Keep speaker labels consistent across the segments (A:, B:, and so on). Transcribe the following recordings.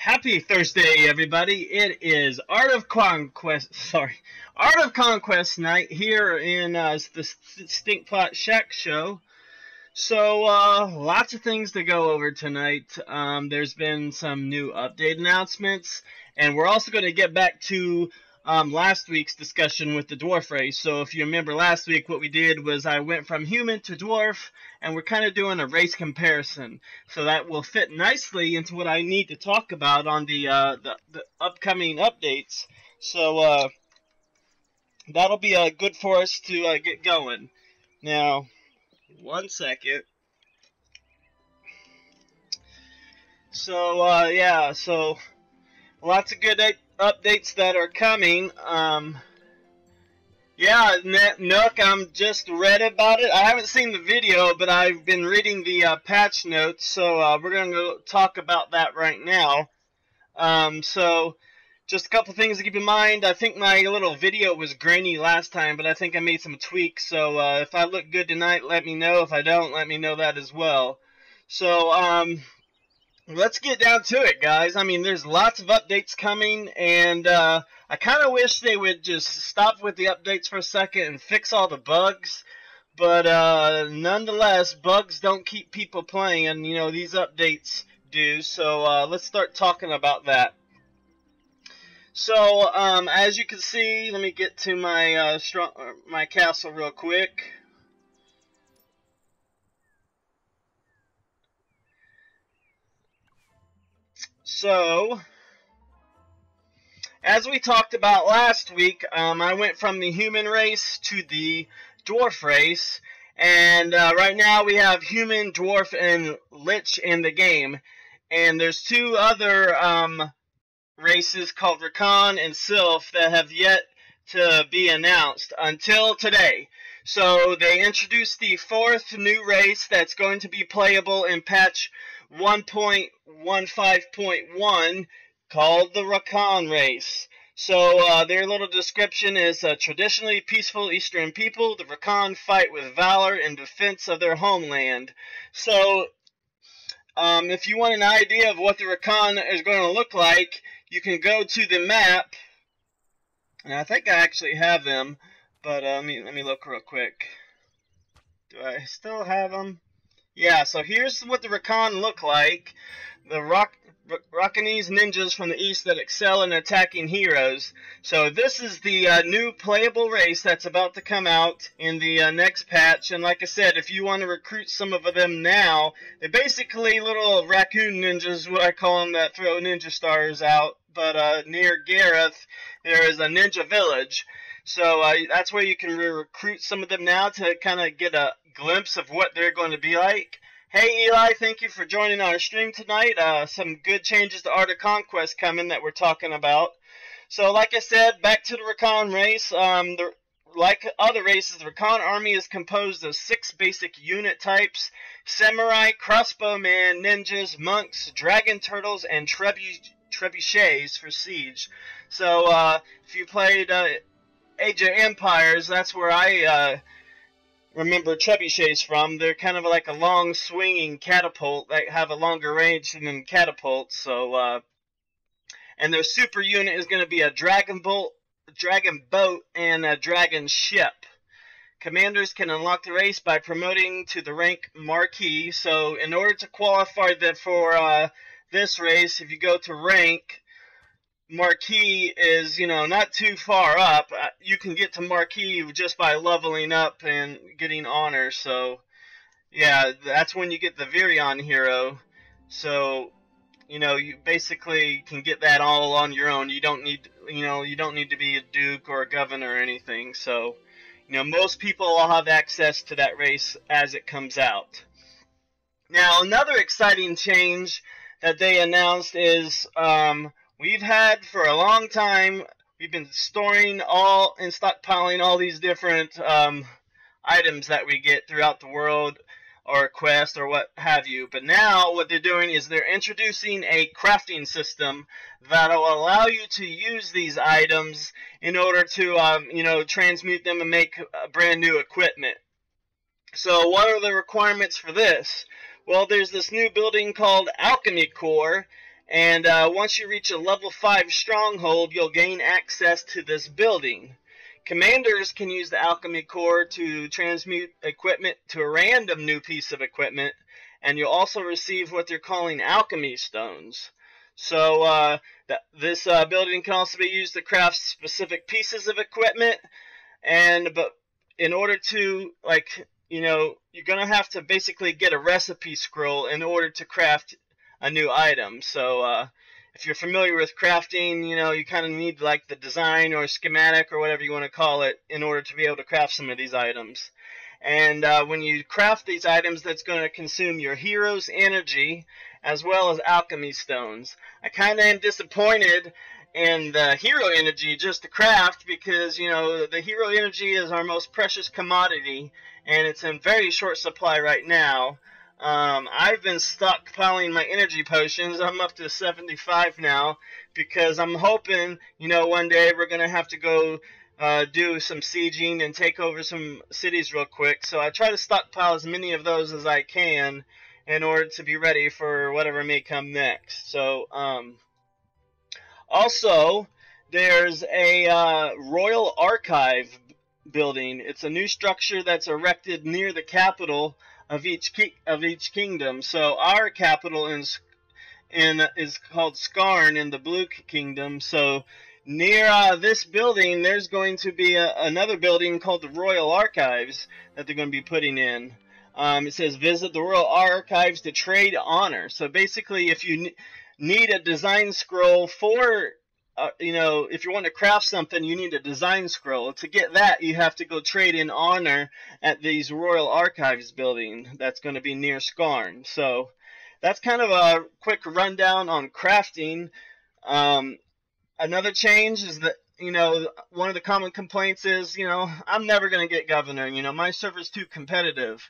A: Happy Thursday, everybody! It is Art of Conquest night here in the Stinkpot Shack show. So, lots of things to go over tonight. There's been some new update announcements, and we're also going to get back to last week's discussion with the Dwarf race. So if you remember last week, what we did was I went from human to Dwarf, and we're kind of doing a race comparison. So that will fit nicely into what I need to talk about on the upcoming updates. So that'll be good for us to get going. Now, one second. So yeah, so lots of good updates that are coming. Yeah, Nook, I'm just read about it. I haven't seen the video, but I've been reading the patch notes, so we're going to go talk about that right now. So just a couple things to keep in mind. I think my little video was grainy last time, but I think I made some tweaks, so if I look good tonight, let me know. If I don't, let me know that as well. So, let's get down to it, guys. I mean, there's lots of updates coming, and I kind of wish they would just stop with the updates for a second and fix all the bugs. But nonetheless, bugs don't keep people playing, and you know these updates do. So let's start talking about that. So as you can see, let me get to my my castle real quick. So, as we talked about last week, I went from the human race to the dwarf race, and right now we have human, dwarf, and lich in the game. And there's two other races called Rakan and Sylph that have yet to be announced until today. So they introduced the fourth new race that's going to be playable in patch 1.15.1 called the Rakan race. So their little description is traditionally peaceful Eastern people, the Rakan fight with valor in defense of their homeland. So if you want an idea of what the Rakan is going to look like, you can go to the map, and I think I actually have them, but let me look real quick. Do I still have them? Yeah, so here's what the Rakan look like. The Rakanese ninjas from the east that excel in attacking heroes. So this is the new playable race that's about to come out in the next patch. And like I said, if you want to recruit some of them now, they're basically little raccoon ninjas, what I call them, that throw ninja stars out. But near Gareth, there is a ninja village. So that's where you can recruit some of them now to kind of get a glimpse of what they're going to be like. Hey Eli, thank you for joining our stream tonight. Some good changes to Art of Conquest coming that we're talking about. So like I said, back to the Rakan race. Like other races, the Rakan army is composed of 6 basic unit types: samurai, crossbowmen, ninjas, monks, dragon turtles, and trebuchets for siege. So if you played Age of Empires, that's where I remember trebuchets from. They're kind of like a long swinging catapult that have a longer range than catapults. So and their super unit is going to be a dragon boat, and a dragon ship. Commanders can unlock the race by promoting to the rank Marquis. So in order to qualify for this race, if you go to rank, Marquis is, you know, not too far up. You can get to Marquis just by leveling up and getting honor. So, yeah, that's when you get the Virion hero. So, you know, you basically can get that all on your own. You don't need, you don't need to be a duke or a governor or anything. So, you know, most people will have access to that race as it comes out. Now, another exciting change that they announced is we've had for a long time, we've been storing and stockpiling all these different items that we get throughout the world, or quest, or what have you. But now what they're doing is they're introducing a crafting system that will allow you to use these items in order to, you know, transmute them and make brand new equipment. So what are the requirements for this? Well, there's this new building called Alchemy Core, And once you reach a level 5 stronghold, you'll gain access to this building. Commanders can use the alchemy core to transmute equipment to a random new piece of equipment, and you'll also receive what they're calling alchemy stones. So this building can also be used to craft specific pieces of equipment, but in order to, like, you're gonna have to basically get a recipe scroll in order to craft a new item. So if you're familiar with crafting, you kind of need like the design or schematic or whatever you want to call it in order to be able to craft some of these items. And when you craft these items, that's going to consume your hero's energy as well as alchemy stones. I kind of am disappointed in the hero energy just to craft, because the hero energy is our most precious commodity, and it's in very short supply right now. I've been stockpiling my energy potions. I'm up to 75 now, because I'm hoping, one day we're going to have to go do some sieging and take over some cities real quick. So I try to stockpile as many of those as I can in order to be ready for whatever may come next. So, also, there's a Royal Archive building. It's a new structure that's erected near the capital of each kingdom. So our capital is called Skarn in the Blue Kingdom. So near this building, there's going to be another building called the Royal Archives that they're going to be putting in. It says visit the Royal Archives to trade honor. So basically, if you need a design scroll for if you want to craft something, you need a design scroll. To get that, you have to go trade in honor at these Royal Archives building that's going to be near Skarn. So that's kind of a quick rundown on crafting. Another change is that, one of the common complaints is, I'm never going to get governor. My server's too competitive.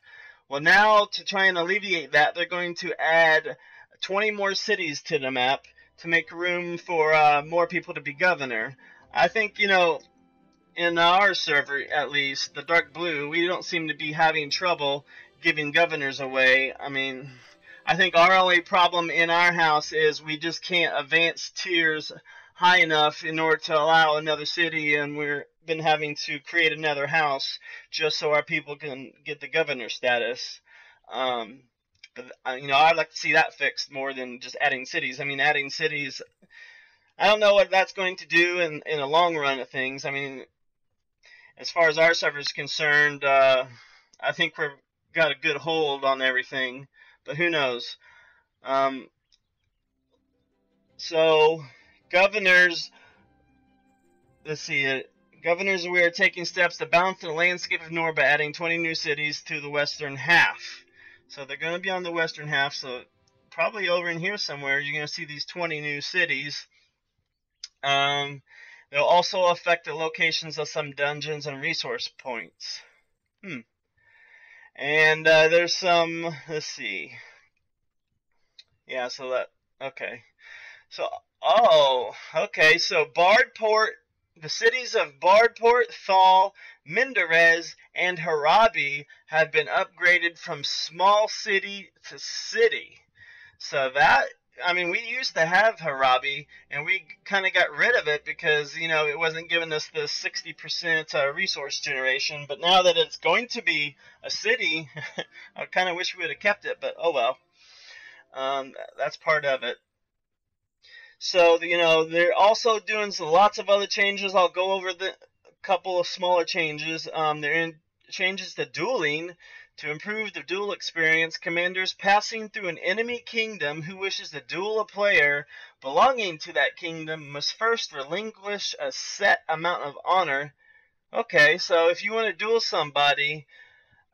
A: Well, now to try and alleviate that, they're going to add 20 more cities to the map to make room for more people to be governor. I think, in our server, at least, the Dark Blue, we don't seem to be having trouble giving governors away. I mean, I think our only problem in our house is we just can't advance tiers high enough in order to allow another city, and we've been having to create another house just so our people can get the governor status. But, I'd like to see that fixed more than just adding cities. I mean, adding cities, I don't know what that's going to do in the long run of things. I mean, as far as our server is concerned, I think we've got a good hold on everything, but who knows? So, governors, let's see, governors, we are taking steps to balance the landscape of Nor by adding 20 new cities to the western half. So they're going to be on the western half, so probably over in here somewhere you're going to see these 20 new cities. They'll also affect the locations of some dungeons and resource points. And there's some, let's see. Yeah, so that, okay. So, okay, so Bardport, the cities of Bardport, Thal, Mindarez, and Harabi have been upgraded from small city to city. So that, I mean, we used to have Harabi, and we kind of got rid of it because, it wasn't giving us the 60% resource generation. But now that it's going to be a city, I kind of wish we would have kept it, but oh well. That's part of it. So, they're also doing lots of other changes. I'll go over the couple of smaller changes. They're in changes to dueling to improve the duel experience. Commanders passing through an enemy kingdom who wishes to duel a player belonging to that kingdom must first relinquish a set amount of honor. Okay, so if you want to duel somebody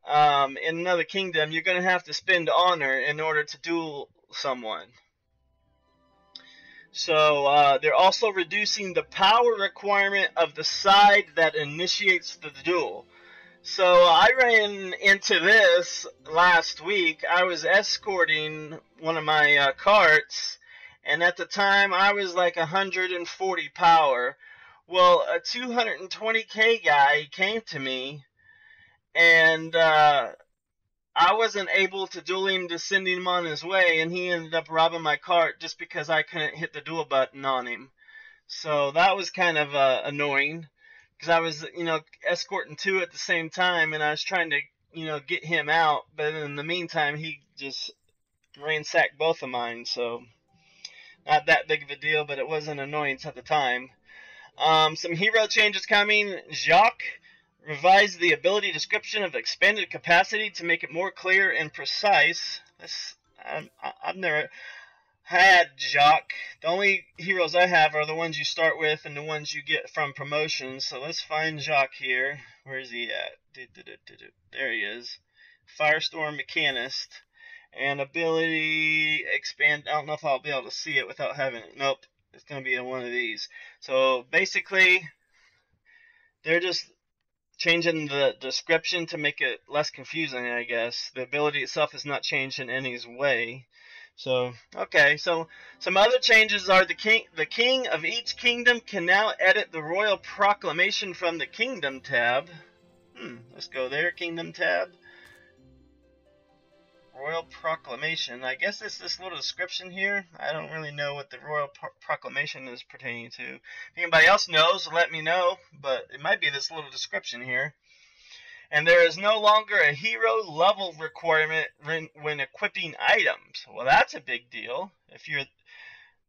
A: in another kingdom, you're going to have to spend honor in order to duel someone. So they're also reducing the power requirement of the side that initiates the duel. So I ran into this last week. I was escorting one of my carts, and at the time I was like 140 power. Well, a 220k guy came to me, and I wasn't able to duel him to send him on his way, and he ended up robbing my cart just because I couldn't hit the duel button on him. So that was kind of annoying, because I was, escorting two at the same time, and I was trying to, get him out, but in the meantime, he just ransacked both of mine, so not that big of a deal, but it was an annoyance at the time. Some hero changes coming. Jacques revised the ability description of expanded capacity to make it more clear and precise. I've never had Jacques. The only heroes I have are the ones you start with and the ones you get from promotions. So let's find Jacques here. Where is he at? There he is. Firestorm Mechanist. And ability expand. I don't know if I'll be able to see it without having it. Nope. It's going to be in one of these. So basically, they're just changing the description to make it less confusing, I guess. The ability itself is not changed in any way. So, okay. So some other changes are the king of each kingdom can now edit the royal proclamation from the kingdom tab. Let's go there, kingdom tab. Royal Proclamation. I guess it's this little description here. I don't really know what the Royal Proclamation is pertaining to. If anybody else knows, let me know. But it might be this little description here. And there is no longer a hero level requirement when equipping items. Well, that's a big deal.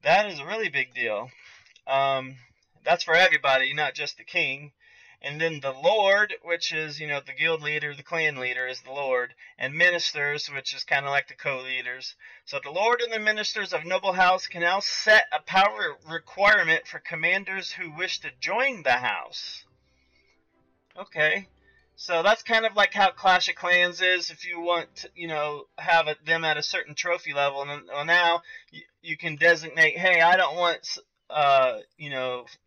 A: That is a really big deal. That's for everybody, not just the king. And then the Lord, which is, the guild leader, the clan leader is the Lord. And ministers, which is kind of like the co-leaders. So the Lord and the ministers of Noble House can now set a power requirement for commanders who wish to join the house. Okay. So that's kind of like how Clash of Clans is. If you want to, have them at a certain trophy level. And now you can designate, hey, I don't want...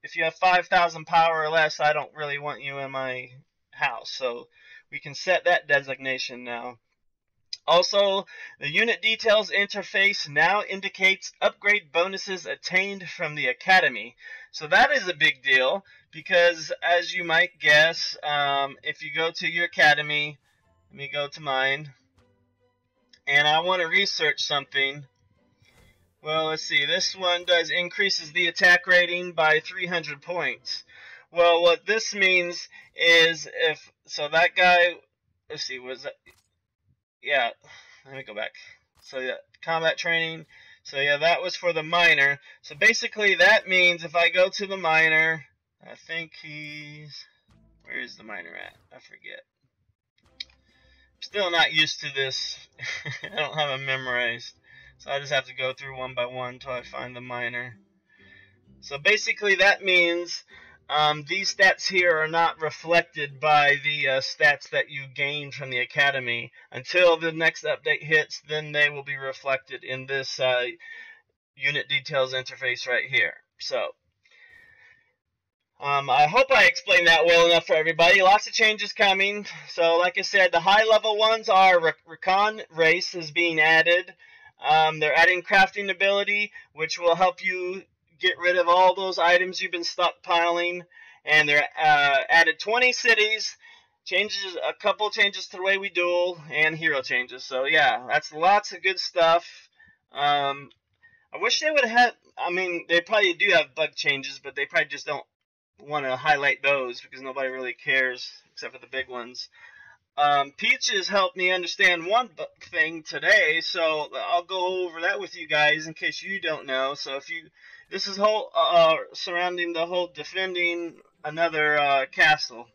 A: if you have 5,000 power or less, I don't really want you in my house. So we can set that designation now. Also, the unit details interface now indicates upgrade bonuses attained from the academy. So that is a big deal because, as you might guess, if you go to your academy, let me go to mine, and I want to research something. Well, let's see. This one increases the attack rating by 300 points. Well, what this means is that guy, let's see, was that, yeah, let me go back. So yeah, combat training. So yeah, that was for the miner. So basically that means if I go to the miner, I think where is the miner at? I forget. I'm still not used to this. I don't have them memorized. So I just have to go through one by one until I find the miner. So basically that means these stats here are not reflected by the stats that you gained from the academy. Until the next update hits, then they will be reflected in this unit details interface right here. So I hope I explained that well enough for everybody. Lots of changes coming. So like I said, the high level ones are Recon Race is being added. They're adding crafting ability, which will help you get rid of all those items you've been stockpiling. And they're added 20 cities, a couple changes to the way we duel, and hero changes. So yeah, that's lots of good stuff. I wish they would have they probably do have bug changes, but they probably just don't want to highlight those because nobody really cares except for the big ones. Peaches helped me understand one thing today, so I'll go over that with you guys in case you don't know. So this is whole surrounding the whole defending another castle.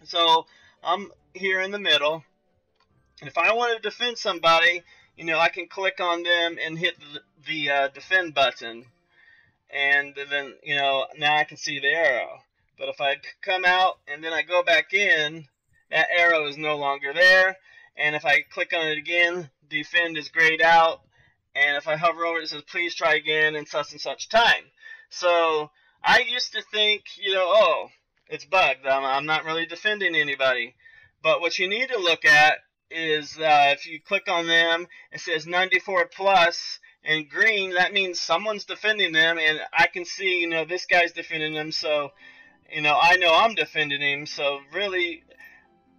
A: So I'm here in the middle, and if I want to defend somebody, I can click on them and hit the defend button, and then now I can see the arrow. But if I come out and then I go back in, that arrow is no longer there, and if I click on it again, defend is grayed out, and if I hover over it, it says please try again in such and such time. So I used to think, oh, it's bugged, I'm not really defending anybody. But what you need to look at is if you click on them, it says 94 plus in green, that means someone's defending them, and I can see, this guy's defending them, so I know I'm defending him. So really,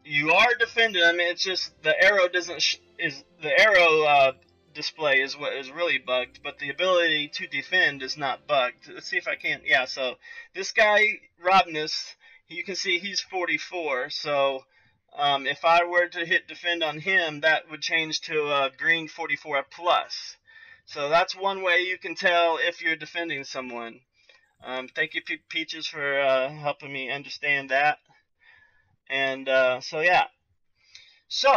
A: you are defending. I mean, it's just the arrow doesn't the arrow display is what is really bugged, but the ability to defend is not bugged. Let's see if I can. Yeah, so this guy Robnus, you can see he's 44. So if I were to hit defend on him, that would change to a green 44 plus. So that's one way you can tell if you're defending someone. Thank you, Peaches, for helping me understand that. And so yeah, so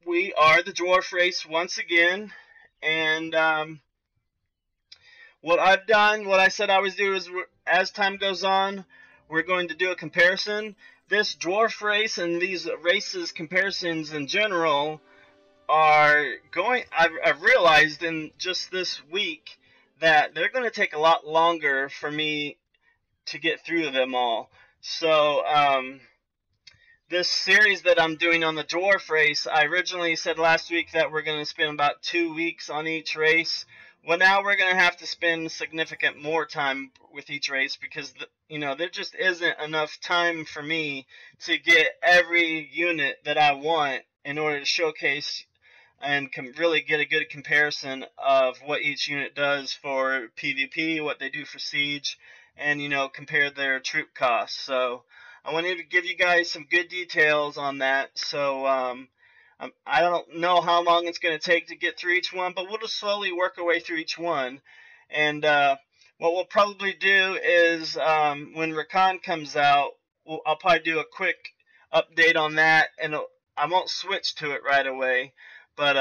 A: we are the dwarf race once again, and what I've done, what I said I was doing is, as time goes on, we're going to do a comparison. This dwarf race and these races comparisons in general are going, I've realized in just this week that they're going to take a lot longer for me to get through them all. So this series that I'm doing on the dwarf race, I originally said last week that we're going to spend about 2 weeks on each race. Well, now we're going to have to spend significant more time with each race because, there just isn't enough time for me to get every unit that I want in order to showcase and really get a good comparison of what each unit does for PvP, what they do for Siege, and, compare their troop costs. So I wanted to give you guys some good details on that. So I don't know how long it's going to take to get through each one, but we'll just slowly work our way through each one. And what we'll probably do is when Rakan comes out, I'll probably do a quick update on that, and I won't switch to it right away, but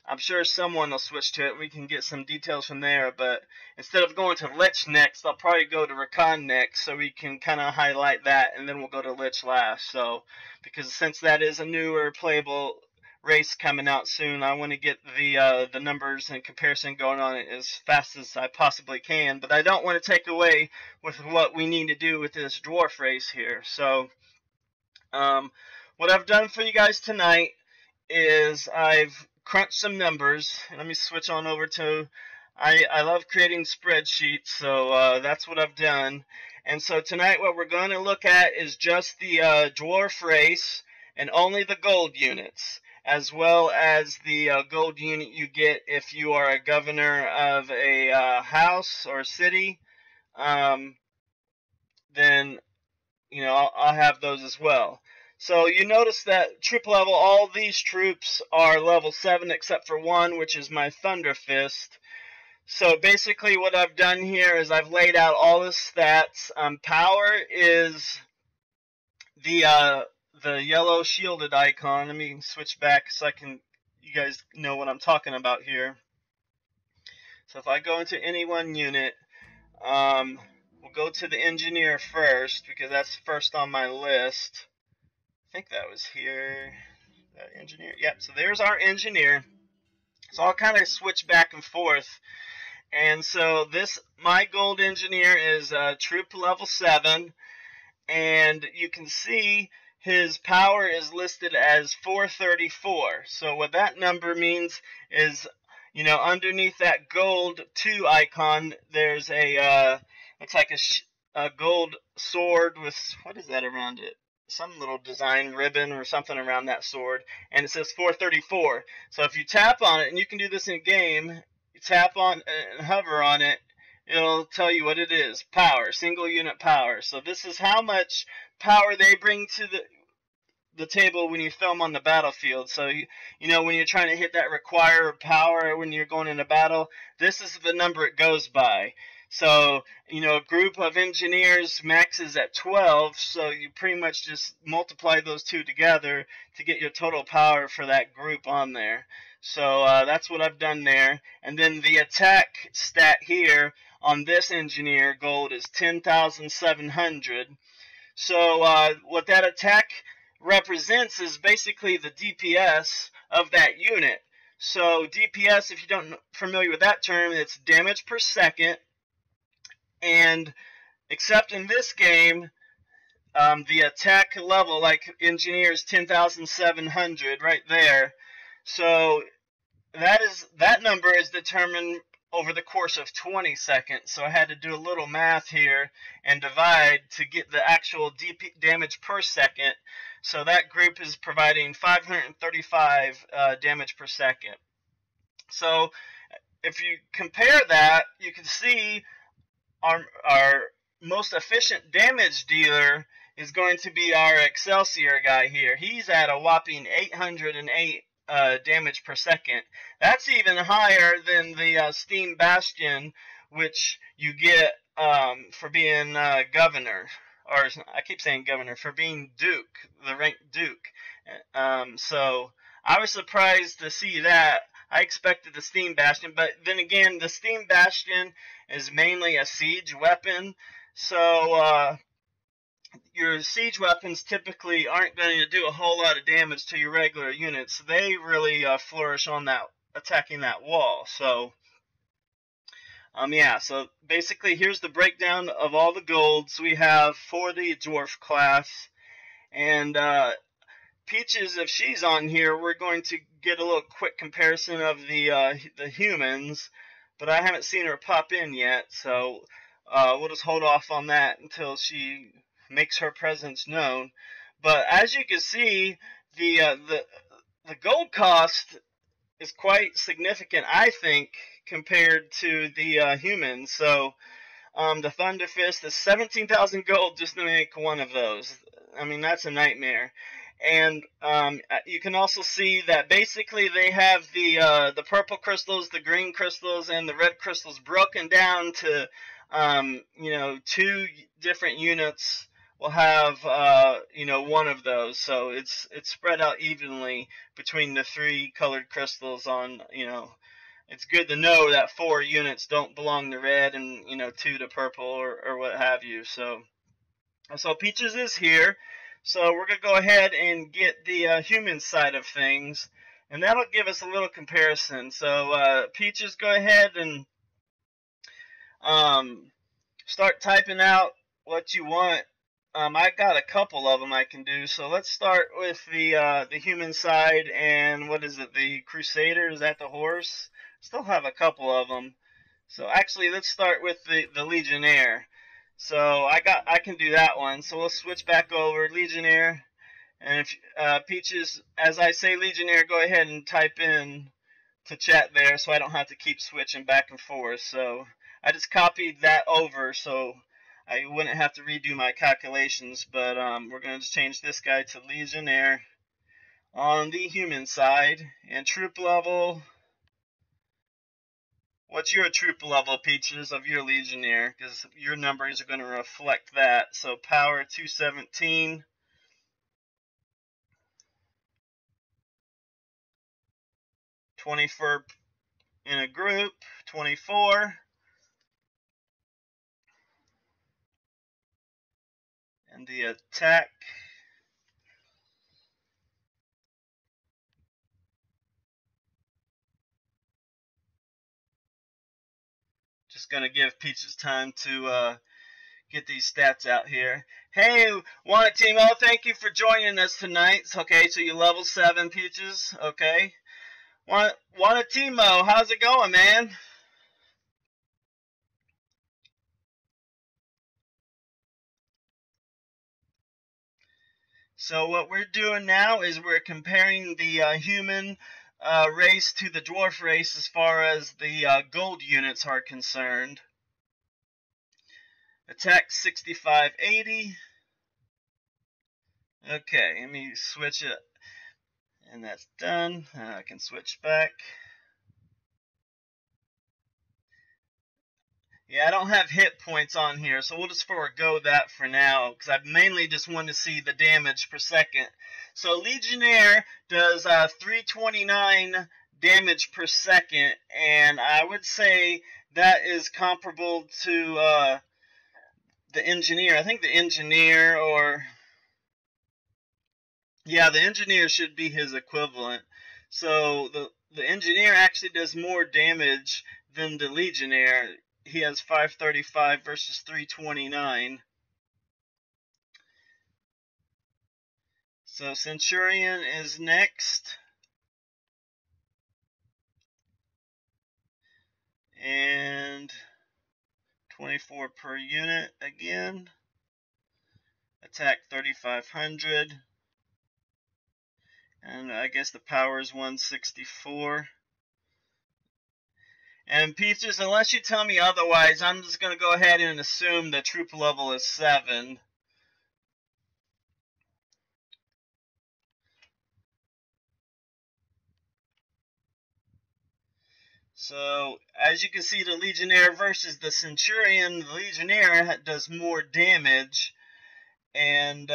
A: I'm sure someone will switch to it. We can get some details from there, but instead of going to Lich next, I'll probably go to Rakan next, so we can kind of highlight that, and then we'll go to Lich last. So, because since that is a newer playable race coming out soon, I want to get the numbers and comparison going on it as fast as I possibly can, but I don't want to take away with what we need to do with this dwarf race here. So, what I've done for you guys tonight is I've crunched some numbers. Let me switch on over to, I love creating spreadsheets, so that's what I've done. And so tonight what we're going to look at is just the dwarf race and only the gold units, as well as the gold unit you get if you are a governor of a house or city. Then I'll have those as well. So you notice that troop level, all these troops are level 7 except for one, which is my Thunder Fist. So basically what I've done here is I've laid out all the stats. Power is the yellow shielded icon. Let me switch back so you guys know what I'm talking about here. So if I go into any one unit, we'll go to the engineer first because that's first on my list. I think that was here, engineer. Yep, so there's our engineer. So I'll kind of switch back and forth. And so my gold engineer is troop level 7. And you can see his power is listed as 434. So what that number means is, underneath that gold 2 icon, there's looks like a gold sword with, what is that around it? Some little design ribbon or something around that sword, and it says 434. So if you tap on it, and you can do this in game, you tap on and hover on it, it'll tell you what it is. Power, single unit power. So this is how much power they bring to the table when you throw them on the battlefield. So when you're trying to hit that require power when you're going into battle, this is the number it goes by. So, a group of engineers maxes at 12, so you pretty much just multiply those two together to get your total power for that group on there. So that's what I've done there. And then the attack stat here on this engineer gold is 10,700. So what that attack represents is basically the DPS of that unit. So DPS, if you don't familiar with that term, it's damage per second. And except in this game, the attack level, like engineers, 10,700 right there. So that number is determined over the course of 20 seconds. So I had to do a little math here and divide to get the actual damage per second. So that group is providing 535 damage per second. So if you compare that, you can see our most efficient damage dealer is going to be our Excelsior guy here. He's at a whopping 808 damage per second. That's even higher than the Steam Bastion, which you get for being governor. Or I keep saying governor, for being Duke, the rank Duke. So I was surprised to see that. I expected the Steam Bastion, but then again, the Steam Bastion is mainly a siege weapon, so your siege weapons typically aren't going to do a whole lot of damage to your regular units. They really flourish on that attacking that wall. So yeah, so basically here's the breakdown of all the golds we have for the Dwarf class, and Peaches, if she's on here, we're going to get a little quick comparison of the humans, but I haven't seen her pop in yet, so we'll just hold off on that until she makes her presence known. But as you can see, the gold cost is quite significant, I think, compared to the humans. So the Thunder Fist is 17,000 gold just to make one of those. I mean, that's a nightmare. And you can also see that basically they have the purple crystals, the green crystals, and the red crystals broken down to you know, 2 different units will have you know, one of those. So it's spread out evenly between the 3 colored crystals. On, you know, it's good to know that 4 units don't belong to red and, you know, 2 to purple, or what have you. So Peaches is here. So we're going to go ahead and get the human side of things, and that'll give us a little comparison. So Peaches, go ahead and start typing out what you want. I got a couple of them I can do. So let's start with the human side. And what is it? The Crusader? Is that the horse? Still have a couple of them. So actually, let's start with the Legionnaire. So I can do that one. So we'll switch back over Legionnaire, and if Peaches, as I say Legionnaire, go ahead and type in to chat there, so I don't have to keep switching back and forth. So I just copied that over, so I wouldn't have to redo my calculations. But we're going to just change this guy to Legionnaire on the human side, and troop level. What's your troop level, Peaches, of your Legionnaire? Because your numbers are going to reflect that. So power 217. (24) in a group, 24. And the attack. Just going to give Peaches time to get these stats out here. Hey, Wanatimo, thank you for joining us tonight. Okay, so you level 7, Peaches. Okay. Wanatimo, how's it going, man? So what we're doing now is we're comparing the human race to the dwarf race as far as the gold units are concerned. Attack 6580. Okay, let me switch it. And that's done. I can switch back. Yeah, I don't have hit points on here, so we'll just forego that for now, because I mainly just want to see the damage per second. So Legionnaire does 329 damage per second, and I would say that is comparable to the Engineer. I think the Engineer, or yeah, the Engineer should be his equivalent. So the Engineer actually does more damage than the Legionnaire. He has 535 versus 329. So Centurion is next. And 24 per unit again. Attack 3500. And I guess the power is 164. And Peaches, unless you tell me otherwise, I'm just going to go ahead and assume the troop level is 7. So, as you can see, the Legionnaire versus the Centurion, the Legionnaire does more damage. And,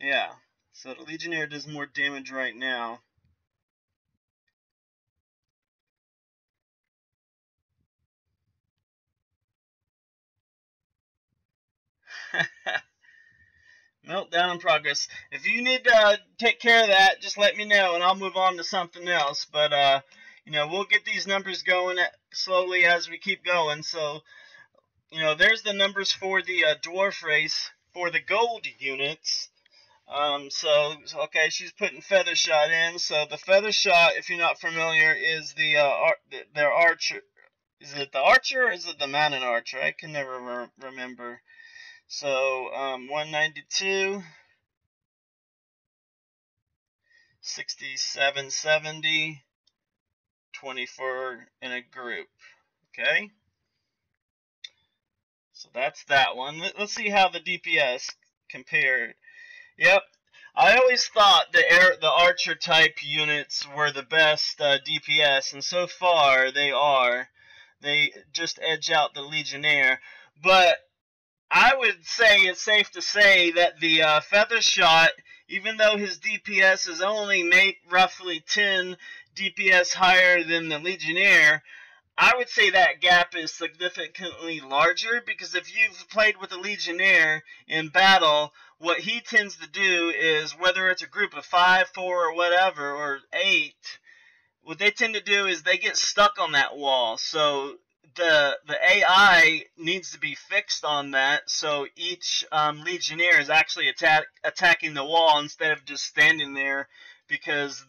A: yeah. So the Legionnaire does more damage right now. Meltdown in progress. If you need to take care of that, just let me know and I'll move on to something else. But, we'll get these numbers going slowly as we keep going. So, there's the numbers for the Dwarf race for the gold units. Okay, she's putting Feather Shot in. So the Feather Shot, if you're not familiar, is their archer. Is it the archer or is it the Manon archer? I can never remember. So 192, 67, 70, 24 in a group. Okay. So that's that one. Let's see how the DPS compared. Yep. I always thought the archer type units were the best DPS, and so far they are. They just edge out the Legionnaire. But I would say it's safe to say that the Feather Shot, even though his DPS is only roughly 10 DPS higher than the Legionnaire, I would say that gap is significantly larger, because if you've played with a Legionnaire in battle, what he tends to do is, whether it's a group of 5, 4, or whatever, or 8, what they tend to do is they get stuck on that wall. So the AI needs to be fixed on that, so each Legionnaire is actually attacking the wall instead of just standing there, because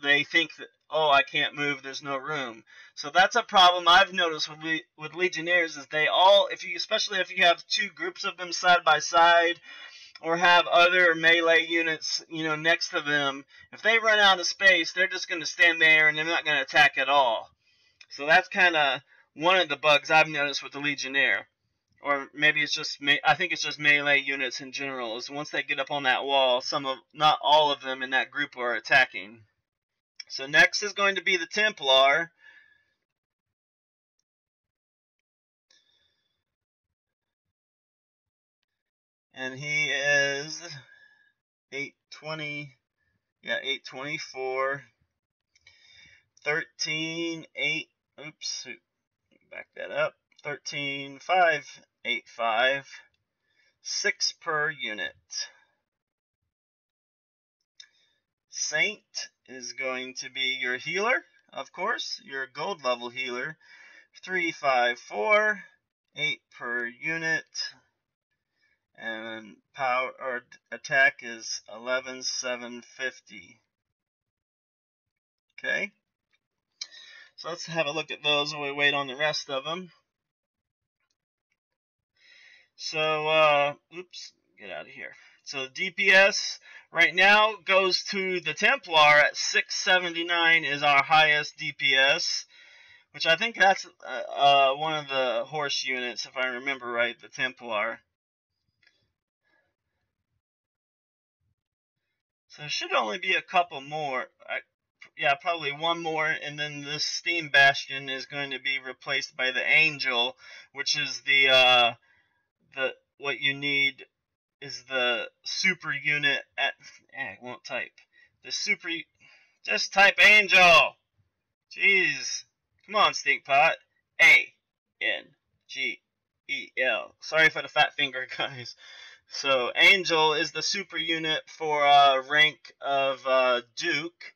A: they think that, oh, I can't move, there's no room. So that's a problem I've noticed with Legionnaires, is they all, especially if you have 2 groups of them side by side, or have other melee units, next to them, if they run out of space, they're just going to stand there and they're not going to attack at all. So that's kind of one of the bugs I've noticed with the Legionnaire. Or maybe it's just, I think it's just melee units in general, is once they get up on that wall, not all of them in that group are attacking. So next is going to be the Templar. And he is 820, 824, 13, 8, oops, back that up, 13, 5, 8, 5, 6 per unit. Saint is going to be your healer, of course, your gold level healer, 3, 5, 4, 8 per unit. And power or attack is 11,750. Okay. So let's have a look at those while we wait on the rest of them. So, oops, get out of here. So DPS right now goes to the Templar at 679 is our highest DPS, which I think that's one of the horse units, if I remember right, the Templar. So there should only be a couple more. Yeah, probably one more, and then this Steam Bastion is going to be replaced by the Angel, which is what you need is the super unit at. I won't type. Just type Angel. Jeez, come on, Stinkpot. ANGEL. Sorry for the fat finger, guys. So Angel is the super unit for rank of Duke,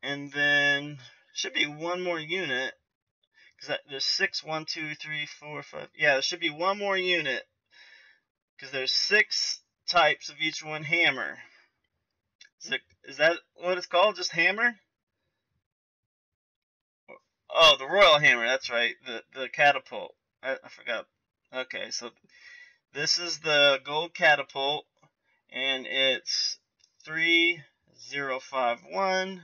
A: and then should be one more unit, because there's 6, 1, 2, 3, 4, 5. Yeah, there should be one more unit, because there's 6 types of each one hammer. Is that what it's called? Just hammer? Oh, the Royal Hammer. That's right. The catapult. I forgot. Okay, so this is the gold catapult, and it's 3051,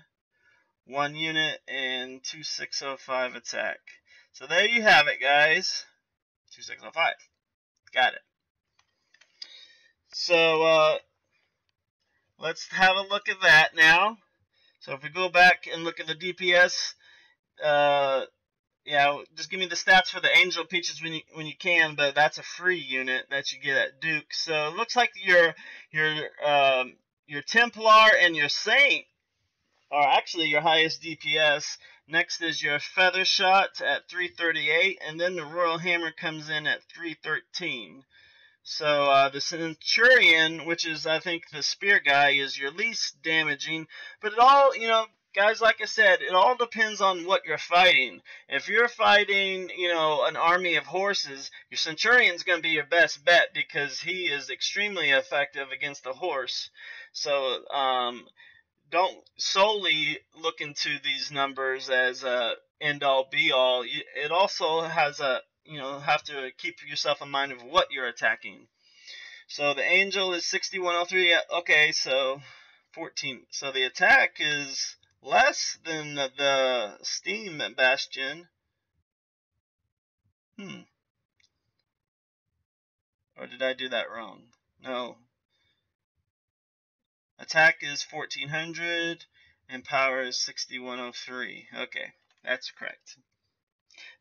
A: 1 unit, and 2605 attack. So there you have it, guys. 2605. Got it. So let's have a look at that now. So if we go back and look at the DPS, yeah, just give me the stats for the Angel Peaches when you can, but that's a free unit that you get at Duke. So it looks like your Templar and your Saint are actually your highest DPS. Next is your Feather Shot at 338, and then the Royal Hammer comes in at 313. So the Centurion, which is I think the spear guy, is your least damaging. But it all, guys, like I said, it all depends on what you're fighting. If you're fighting, an army of horses, your Centurion's going to be your best bet because he is extremely effective against the horse. So don't solely look into these numbers as end all be all. It also has a have to keep yourself in mind of what you're attacking. So the Angel is 6103. Okay, so 14. So the attack is less than the Steam Bastion. Or did I do that wrong? No. Attack is 1400 and power is 6103. Okay, that's correct.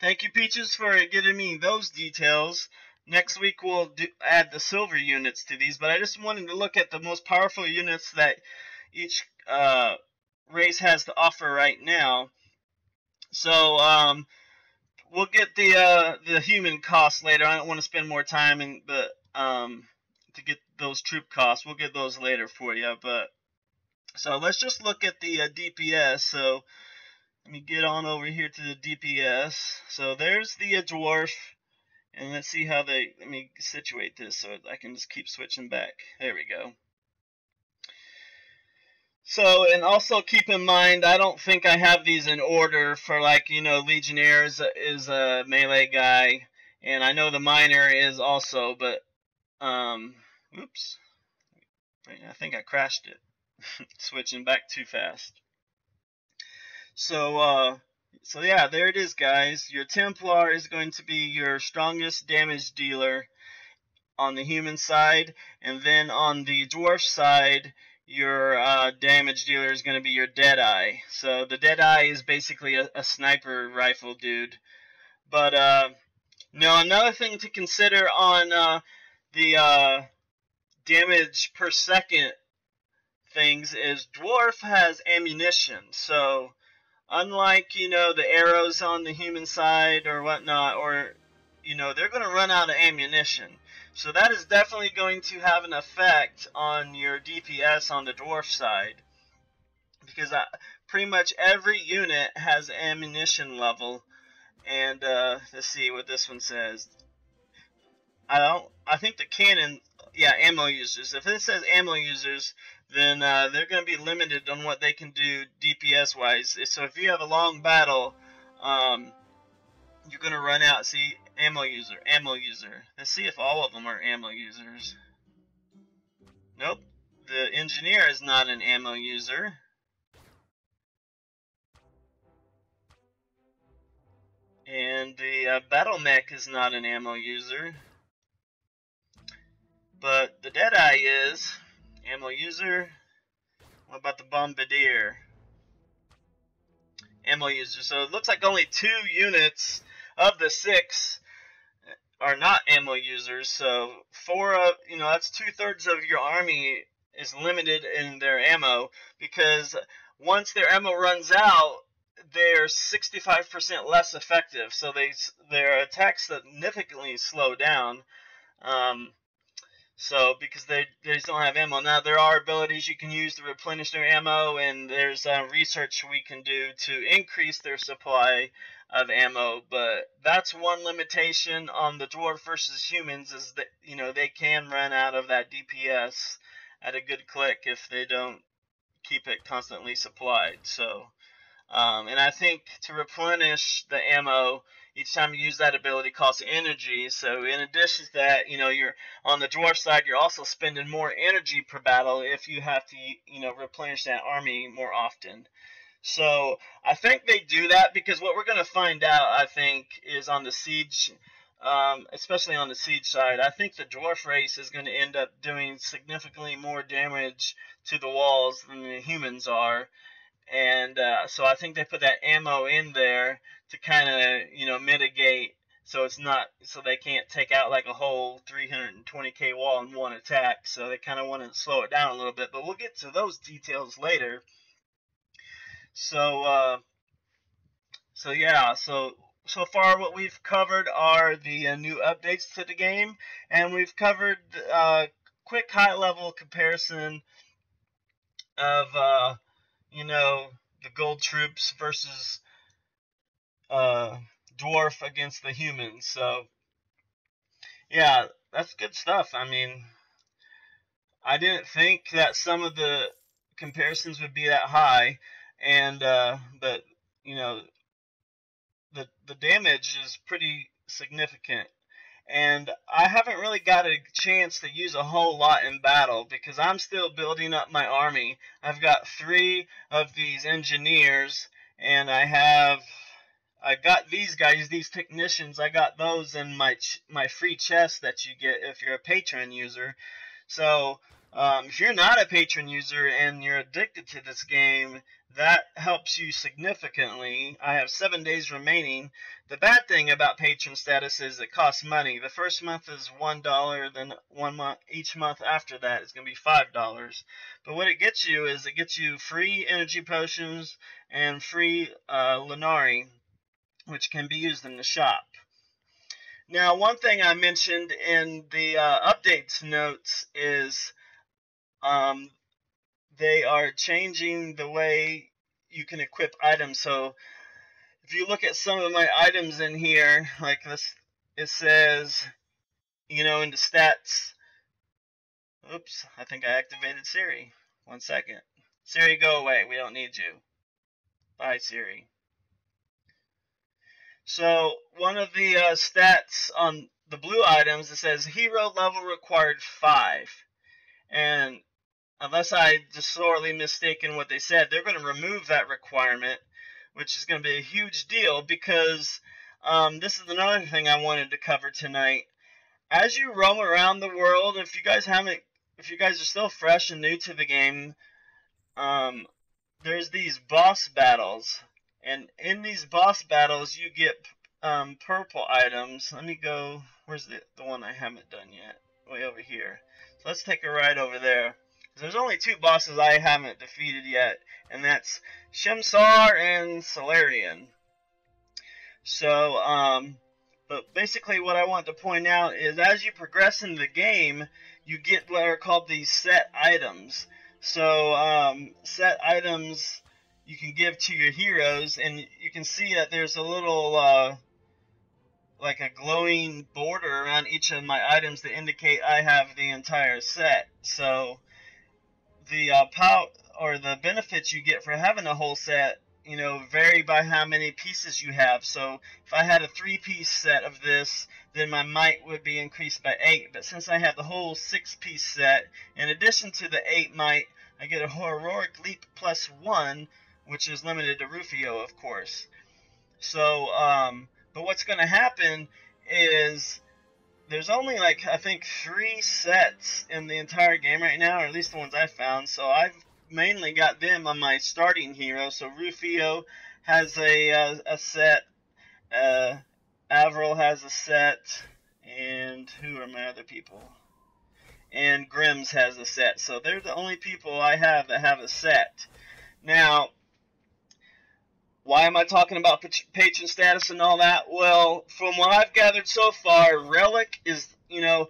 A: Thank you, Peaches, for giving me those details. Next week we'll add the silver units to these, but I just wanted to look at the most powerful units that each race has to offer right now. So we'll get the human costs later. I don't want to spend more time to get those troop costs. We'll get those later for you. But so let's just look at the DPS. So let me get on over here to the DPS. So there's the Dwarf. And let's see how let me situate this so I can just keep switching back. There we go. So, and also keep in mind, I don't think I have these in order for Legionnaire is a melee guy. And I know the Miner is also, but, oops. I think I crashed it. Switching back too fast. So yeah, there it is, guys. Your Templar is going to be your strongest damage dealer on the human side, and then on the Dwarf side, your damage dealer is going to be your Deadeye. So the Deadeye is basically a sniper rifle dude. But another thing to consider on the damage per second things is Dwarf has ammunition. So unlike, the arrows on the human side or whatnot, or, they're going to run out of ammunition. So that is definitely going to have an effect on your DPS on the Dwarf side. Because pretty much every unit has ammunition level. And let's see what this one says. I think the cannon, yeah, ammo users. If it says ammo users, then they're going to be limited on what they can do DPS-wise. So if you have a long battle, you're going to run out. See, ammo user, ammo user. Let's see if all of them are ammo users. Nope. The engineer is not an ammo user. And the battle mech is not an ammo user. But the Deadeye is ammo user. What about the Bombardier? Ammo user. So it looks like only 2 units of the 6 are not ammo users. So that's 2/3 of your army is limited in their ammo, because once their ammo runs out, they're 65% less effective. So their attacks significantly slow down. So, because they just don't have ammo. Now, there are abilities you can use to replenish their ammo, and there's research we can do to increase their supply of ammo. But that's one limitation on the Dwarf versus humans, is that, they can run out of that DPS at a good click if they don't keep it constantly supplied. So, and I think to replenish the ammo, each time you use that ability costs energy. So in addition to that, you're on the dwarf side, you're also spending more energy per battle if you have to, replenish that army more often. So I think they do that because what we're going to find out, I think, is on the siege, especially on the siege side, I think the dwarf race is going to end up doing significantly more damage to the walls than the humans are. And so I think they put that ammo in there to kind of, mitigate, so it's not, so they can't take out like a whole 320k wall in one attack. So they kind of want to slow it down a little bit, but we'll get to those details later. So yeah, so far what we've covered are the new updates to the game, and we've covered quick high-level comparison of the gold troops versus dwarf against the humans. So yeah, that's good stuff. I mean, I didn't think that some of the comparisons would be that high, and but the damage is pretty significant. And I haven't really got a chance to use a whole lot in battle because I'm still building up my army. I've got 3 of these engineers, and I got these guys, these technicians. I got those in my free chest that you get if you're a patron user. So if you're not a patron user and you're addicted to this game, that helps you significantly. I have 7 days remaining. The bad thing about patron status is it costs money. The first month is $1, then 1 month, each month after that is going to be $5. But what it gets you is it gets you free energy potions and free Linari, which can be used in the shop. Now, one thing I mentioned in the updates notes is they are changing the way you can equip items. So if you look at some of my items in here, like this, it says, in the stats, oops, I think I activated Siri. 1 second. Siri, go away. We don't need you. Bye, Siri. So one of the stats on the blue items, it says hero level required 5. And unless I just sorely mistaken what they said, they're going to remove that requirement, which is going to be a huge deal because this is another thing I wanted to cover tonight. As you roam around the world, if you guys are still fresh and new to the game, there's these boss battles, and in these boss battles you get purple items. Let me go, where's the one I haven't done yet? Way over here. So let's take a ride over there. There's only 2 bosses I haven't defeated yet, and that's Shimsar and Solarian. So, but basically what I want to point out is as you progress in the game, you get what are called these set items. So, set items you can give to your heroes, and you can see that there's a little, like a glowing border around each of my items to indicate I have the entire set. So the power or the benefits you get for having a whole set, vary by how many pieces you have. So if I had a 3-piece set of this, then my might would be increased by 8. But since I have the whole 6-piece set, in addition to the 8 might, I get a heroic leap plus 1, which is limited to Rufio, of course. So, but what's going to happen is there's only like, I think, 3 sets in the entire game right now, or at least the ones I've found. So I've mainly got them on my starting hero. So Rufio has a set, Avril has a set, and who are my other people? And Grimm's has a set. So they're the only people I have that have a set. Now, why am I talking about patron status and all that? Well, from what I've gathered so far, Relic is, there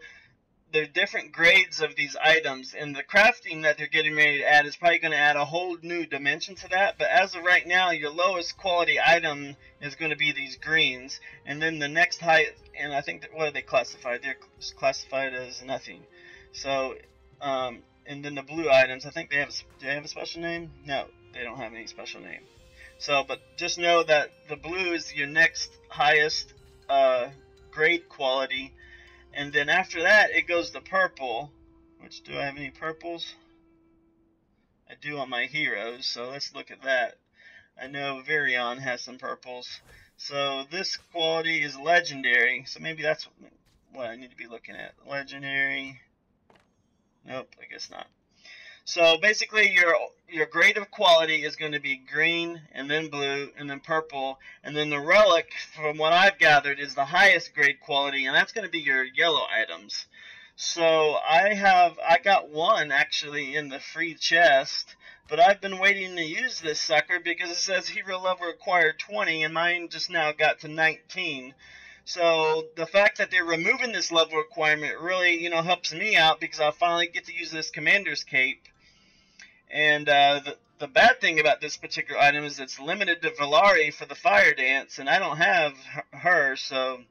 A: are different grades of these items, and the crafting that they're getting ready to add is probably going to add a whole new dimension to that. But as of right now, your lowest quality item is going to be these greens, and then the next height, and I think, what are they classified? They're classified as nothing. So, and then the blue items, I think do they have a special name? No, they don't have any special name. So, but just know that the blue is your next highest grade quality, and then after that it goes to purple. Which, do I have any purples? I do on my heroes, so let's look at that. I know Virion has some purples. So this quality is legendary, so maybe that's what I need to be looking at. Legendary. Nope, I guess not. So basically your grade of quality is going to be green, and then blue, and then purple, and then the relic, from what I've gathered, is the highest grade quality, and that's going to be your yellow items. So I got one actually in the free chest, but I've been waiting to use this sucker because it says hero level required 20, and mine just now got to 19. So the fact that they're removing this level requirement really, helps me out because I'll finally get to use this commander's cape. And the bad thing about this particular item is it's limited to Linari for the fire dance, and I don't have her, so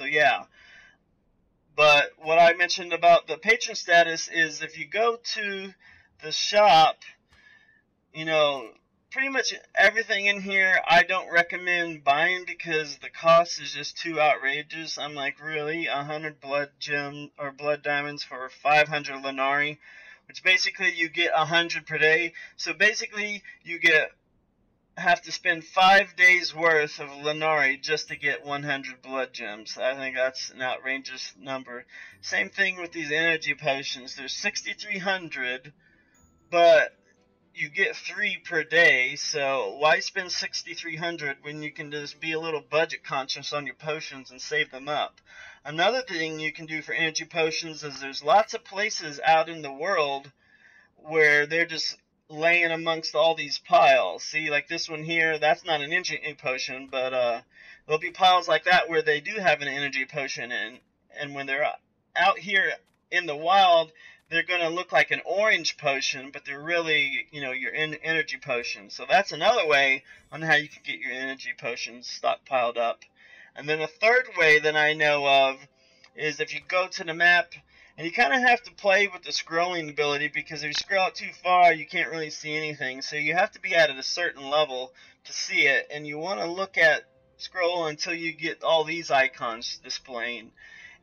A: yeah. But what I mentioned about the patron status is if you go to the shop, pretty much everything in here I don't recommend buying because the cost is just too outrageous. I'm like, really? 100 blood gem or blood diamonds for 500 Linari? Which basically you get 100 per day. So basically you have to spend 5 days worth of Linari just to get 100 blood gems. I think that's an outrageous number. Same thing with these energy potions. There's 6,300, but you get 3 per day, so why spend 6,300 when you can just be a little budget conscious on your potions and save them up? Another thing you can do for energy potions is there's lots of places out in the world where they're just laying amongst all these piles. See, like this one here, that's not an energy potion, but there'll be piles like that where they do have an energy potion, and when they're out here in the wild, they're going to look like an orange potion, but they're really, your energy potion. So that's another way on how you can get your energy potions stockpiled up. And then a third way that I know of is if you go to the map, and you kind of have to play with the scrolling ability because if you scroll out too far, you can't really see anything. So you have to be at a certain level to see it, and you want to scroll until you get all these icons displaying.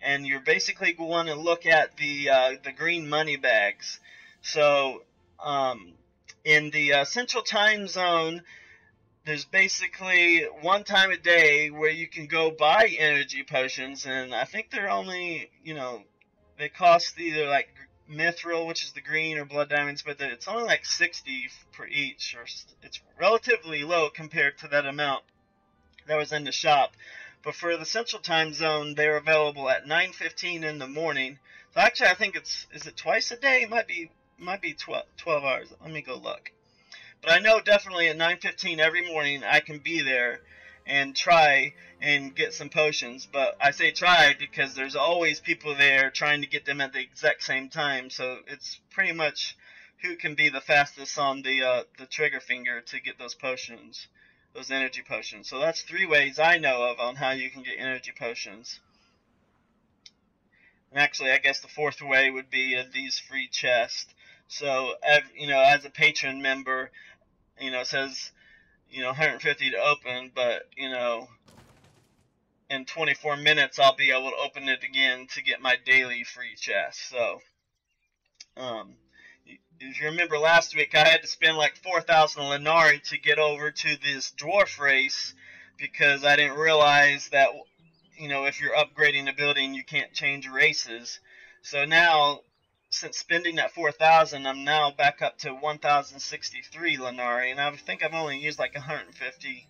A: And you're basically going to look at the green money bags. So in the central time zone, there's basically one time a day where you can go buy energy potions, and I think they're only, they cost either like mithril, which is the green, or blood diamonds, but it's only like 60 per each, or it's relatively low compared to that amount that was in the shop. But for the central time zone, they're available at 9:15 in the morning. So actually, I think is it twice a day? It might be 12 hours. Let me go look. But I know definitely at 9:15 every morning I can be there and try and get some potions. But I say try because there's always people there trying to get them at the exact same time. So it's pretty much who can be the fastest on the trigger finger to get those potions, those energy potions. So that's 3 ways I know of on how you can get energy potions. And actually, I guess the 4th way would be these free chests. So, as a patron member, it says, 150 to open, but, in 24 minutes I'll be able to open it again to get my daily free chest. So, if you remember last week, I had to spend like 4,000 Linari to get over to this Dwarf race because I didn't realize that, if you're upgrading a building, you can't change races. So now, since spending that 4,000, I'm now back up to 1,063 Linari, and I think I've only used like 150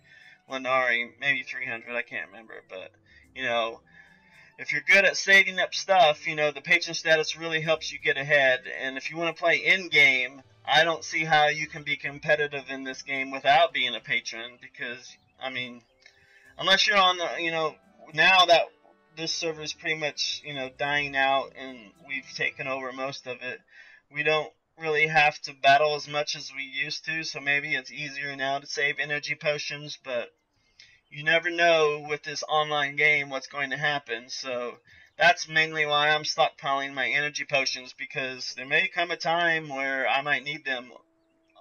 A: Linari, maybe 300, I can't remember, but, if you're good at saving up stuff, the patron status really helps you get ahead. And if you want to play in-game, I don't see how you can be competitive in this game without being a patron. Because, unless you're on the, now that this server is pretty much, dying out and we've taken over most of it, we don't really have to battle as much as we used to. So maybe it's easier now to save energy potions, but you never know with this online game what's going to happen. So that's mainly why I'm stockpiling my energy potions, because there may come a time where I might need them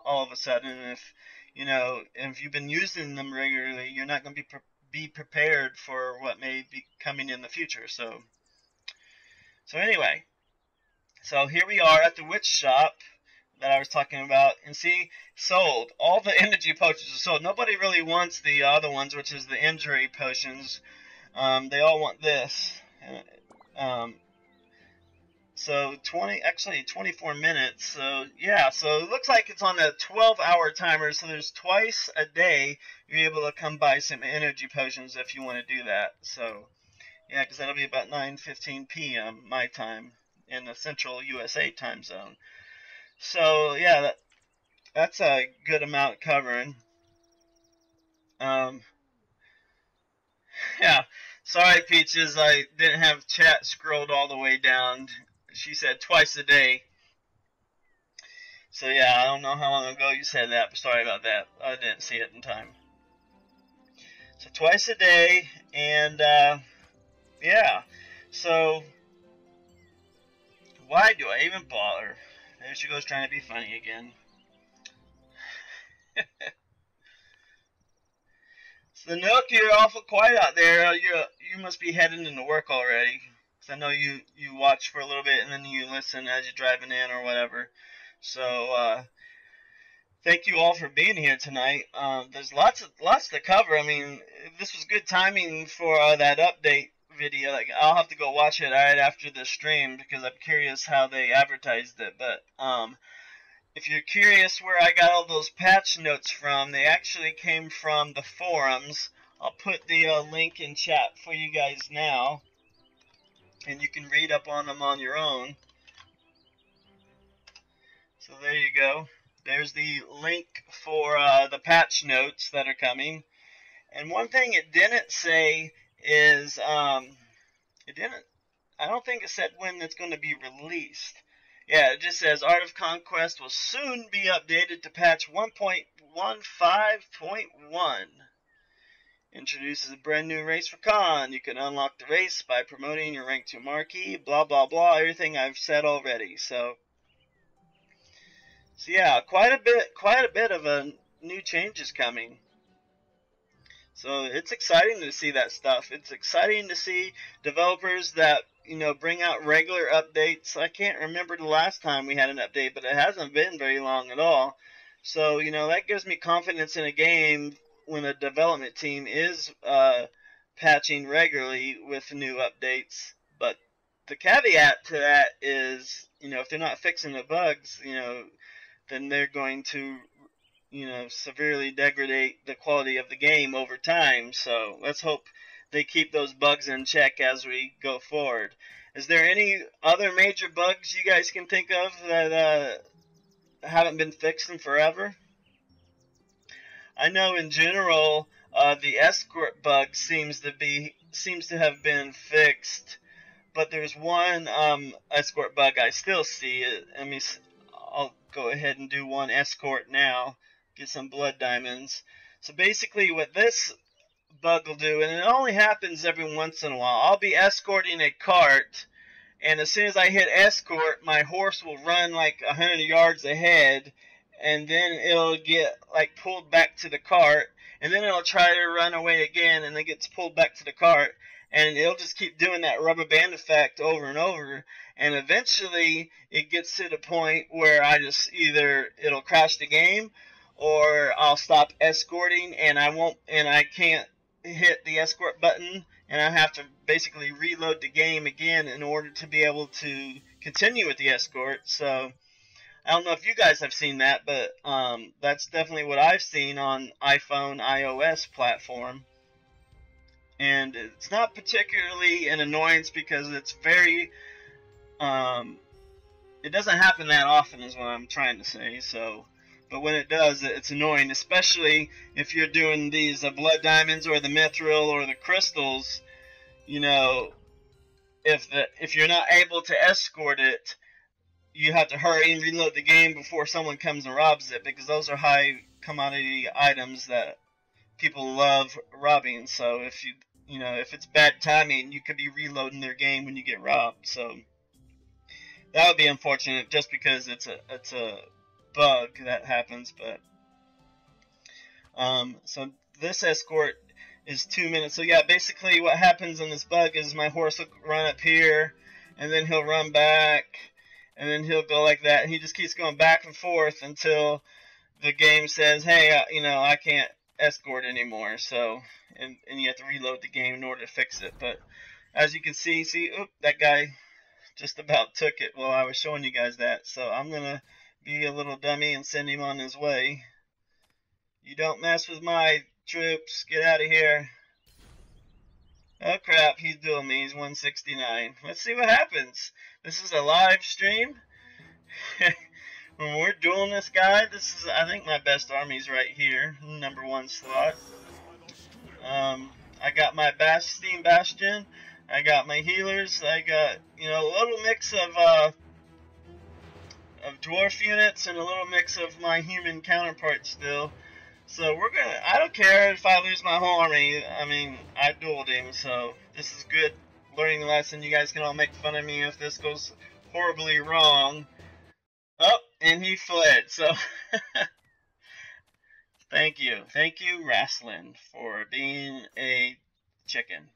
A: all of a sudden. If if you've been using them regularly, you're not going to be prepared for what may be coming in the future. So anyway, so here we are at the witch shop that I was talking about, and see, sold. All the energy potions are sold. Nobody really wants the other ones, which is the injury potions. They all want this. Um, so 24 minutes. So yeah, so it looks like it's on a 12-hour timer. So there's twice a day you're able to come buy some energy potions if you want to do that. So yeah, because that'll be about 9:15 p.m. my time in the central USA time zone. So yeah, that's a good amount covering. Yeah, sorry, Peaches, I didn't have chat scrolled all the way down. She said twice a day. So yeah, I don't know how long ago you said that, but sorry about that. I didn't see it in time. So twice a day, and yeah. So why do I even bother? There she goes trying to be funny again. So Nook, you're awful quiet out there. You must be heading into work already. Cause I know you watch for a little bit and then you listen as you're driving in or whatever. So thank you all for being here tonight. There's lots to cover. I mean, this was good timing for that update video. Like, I'll have to go watch it right after the stream because I'm curious how they advertised it. But if you're curious where I got all those patch notes from, they actually came from the forums. I'll put the link in chat for you guys now, and you can read up on them on your own. So there you go. There's the link for the patch notes that are coming. And one thing it didn't say is, I don't think it said when it's going to be released. Yeah, it just says Art of Conquest will soon be updated to patch 1.15.1. Introduces a brand new race for Con. You can unlock the race by promoting your rank 2 marquee, blah blah blah, everything I've said already. So yeah, quite a bit of new changes coming. So it's exciting to see that stuff. It's exciting to see developers that, bring out regular updates. I can't remember the last time we had an update, but it hasn't been very long at all. So, that gives me confidence in a game when a development team is patching regularly with new updates. But the caveat to that is, if they're not fixing the bugs, then they're going to severely degrade the quality of the game over time. So let's hope they keep those bugs in check as we go forward. Is there any other major bugs you guys can think of that haven't been fixed in forever? I know in general the escort bug seems to have been fixed, but there's one escort bug I still see. I'll go ahead and do one escort now. Get some blood diamonds. So basically what this bug will do, and it only happens every once in a while, I'll be escorting a cart, and as soon as I hit escort, my horse will run like 100 yards ahead, and then it'll get like pulled back to the cart, and then it'll try to run away again, and then gets pulled back to the cart, and it'll just keep doing that rubber band effect over and over, and eventually it gets to the point where it'll crash the game, or I'll stop escorting and I can't hit the escort button, and I have to basically reload the game again in order to be able to continue with the escort. So I don't know if you guys have seen that, but that's definitely what I've seen on iPhone, iOS platform. And it's not particularly an annoyance because it's very, it doesn't happen that often is what I'm trying to say. So, but when it does, it's annoying, especially if you're doing these blood diamonds or the mithril or the crystals. If you're not able to escort it, you have to hurry and reload the game before someone comes and robs it, because those are high commodity items that people love robbing. So if it's bad timing, you could be reloading their game when you get robbed. So that would be unfortunate, just because it's a bug that happens. But so this escort is 2 minutes. So yeah, basically what happens in this bug is my horse will run up here, and then he'll run back, and then he'll go like that, and he just keeps going back and forth until the game says, hey, you know, I can't escort anymore. So, and you have to reload the game in order to fix it. But as you can see, oop, that guy just about took it while I was showing you guys that. So I'm gonna be a little dummy and send him on his way. You don't mess with my troops. Get out of here. Oh crap, he's doing me. He's 169. Let's see what happens. This is a live stream. When we're dueling this guy, this is, I think, my best army's right here, #1 slot. I got my Steam Bastion. I got my healers. I got, you know, a little mix of dwarf units and a little mix of my human counterparts still. So we're gonna, I don't care if I lose my whole army. I mean, I dueled him, so this is good learning lesson. You guys can all make fun of me if this goes horribly wrong. Oh, and he fled, so thank you, Wrestling, for being a chicken.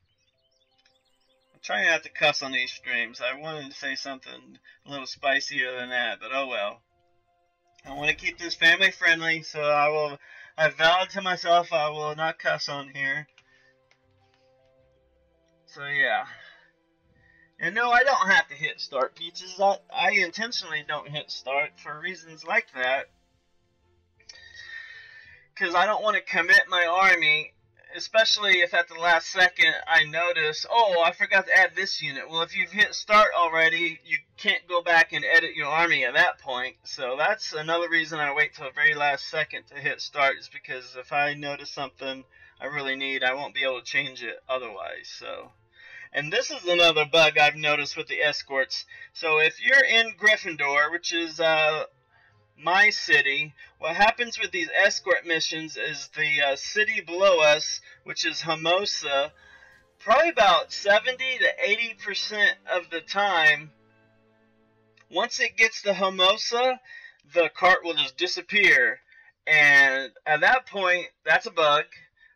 A: I'm trying not to cuss on these streams. I wanted to say something a little spicier than that, but oh well. I want to keep this family friendly, so I vowed to myself I will not cuss on here. So yeah. And no, I don't have to hit start, Peaches. I intentionally don't hit start for reasons like that. Because I don't want to commit my army, especially if at the last second I notice, oh, I forgot to add this unit. Well, if you've hit start already, you can't go back and edit your army at that point. So that's another reason I wait till the very last second to hit start, is because if I notice something I really need, I won't be able to change it otherwise. So. And this is another bug I've noticed with the escorts. So if you're in Gryffindor, which is my city, what happens with these escort missions is the city below us, which is Hermosa, probably about 70 to 80% of the time, once it gets to Hermosa, the cart will just disappear. And at that point, that's a bug.